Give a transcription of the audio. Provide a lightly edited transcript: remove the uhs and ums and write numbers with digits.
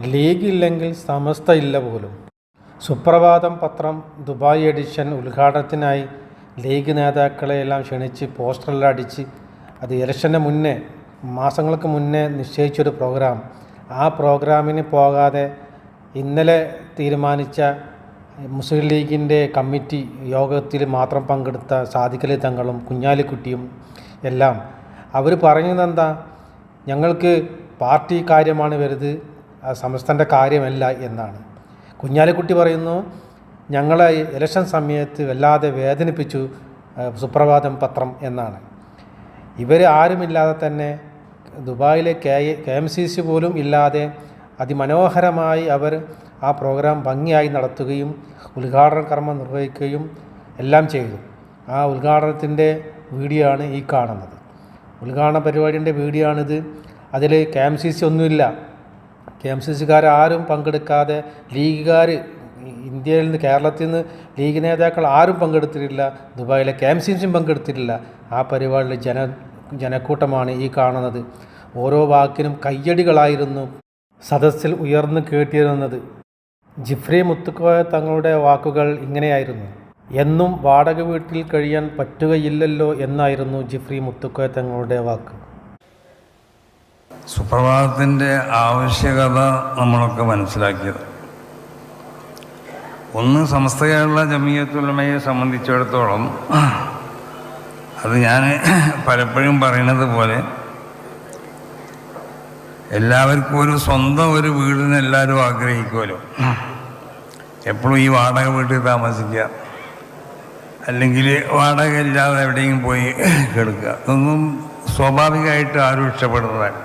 League ഇല്ലെങ്കിൽ സമസ്ത ഇല്ല പോലും. സുപ്രഭാതം പത്രം ദുബായ് എഡിഷൻ ഉദ്ഘാടനത്തിനായി ലീഗ് നേതാക്കളെയെല്ലാം ക്ഷണിച്ച് പോസ്റ്ററെല്ലാം അടിച്ച് അത് ഇലക്ഷന് മുന്നേ മാസങ്ങൾക്ക് മുന്നേ നിശ്ചയിച്ചൊരു പ്രോഗ്രാം. ആ പ്രോഗ്രാമിന് പോകാതെ ഇന്നലെ തീരുമാനിച്ച മുസ്ലിം ലീഗിൻ്റെ കമ്മിറ്റി യോഗത്തിൽ മാത്രം പങ്കെടുത്ത സാദിഖലി തങ്ങളും കുഞ്ഞാലിക്കുട്ടിയും എല്ലാം അവർ പറഞ്ഞതെന്താ, ഞങ്ങൾക്ക് പാർട്ടി കാര്യമാണ് വലുത്, സമസ്തൻ്റെ കാര്യമല്ല എന്നാണ്. കുഞ്ഞാലിക്കുട്ടി പറയുന്നു, ഞങ്ങളെ ഇലക്ഷൻ സമയത്ത് വല്ലാതെ വേദനിപ്പിച്ചു സുപ്രഭാതം പത്രം എന്നാണ്. ഇവർ ആരുമില്ലാതെ തന്നെ ദുബായിലെ KMCC പോലും ഇല്ലാതെ അതിമനോഹരമായി അവർ ആ പ്രോഗ്രാം ഭംഗിയായി നടത്തുകയും ഉദ്ഘാടന കർമ്മം നിർവഹിക്കുകയും എല്ലാം ചെയ്തു. ആ ഉദ്ഘാടനത്തിൻ്റെ വീഡിയോ ആണ് ഈ കാണുന്നത്. ഉദ്ഘാടന പരിപാടിൻ്റെ വീഡിയോ ആണിത്. അതിൽ KMCC ഒന്നുമില്ല. KMCCക്കാർ ആരും പങ്കെടുക്കാതെ, ലീഗുകാർ ഇന്ത്യയിൽ നിന്ന് കേരളത്തിൽ നിന്ന് ലീഗ് നേതാക്കൾ ആരും പങ്കെടുത്തിട്ടില്ല, ദുബായിലെ KMCCയും പങ്കെടുത്തിട്ടില്ല. ആ പരിപാടിയിൽ ജനക്കൂട്ടമാണ് ഈ കാണുന്നത്. ഓരോ വാക്കിനും കയ്യടികളായിരുന്നു സദസ്സിൽ ഉയർന്നു കേട്ടിരുന്നത്. ജിഫ്രി മുത്തുക്കോയ തങ്ങളുടെ വാക്കുകൾ ഇങ്ങനെയായിരുന്നു: എന്നും വാടക വീട്ടിൽ കഴിയാൻ പറ്റുകയില്ലല്ലോ എന്നായിരുന്നു ജിഫ്രി മുത്തുക്കോയ തങ്ങളുടെ വാക്ക്. സുപ്രഭാതത്തിൻ്റെ ആവശ്യകത നമ്മളൊക്കെ മനസ്സിലാക്കിയത്, ഒന്ന് സമസ്ത കേരള ജമിയത്തുൽ ഉലമയെ സംബന്ധിച്ചിടത്തോളം, അത് ഞാൻ പലപ്പോഴും പറയുന്നത് പോലെ എല്ലാവർക്കും സ്വന്തം ഒരു വീടിന് എല്ലാവരും ആഗ്രഹിക്കുമല്ലോ. എപ്പോഴും ഈ വാടക വീട്ടിൽ താമസിക്കുക, അല്ലെങ്കിൽ വാടക ഇല്ലാതെ എവിടെയെങ്കിലും പോയി കിടക്കുക, അതൊന്നും സ്വാഭാവികമായിട്ട് ആരും ഇഷ്ടപ്പെടുന്നതല്ല.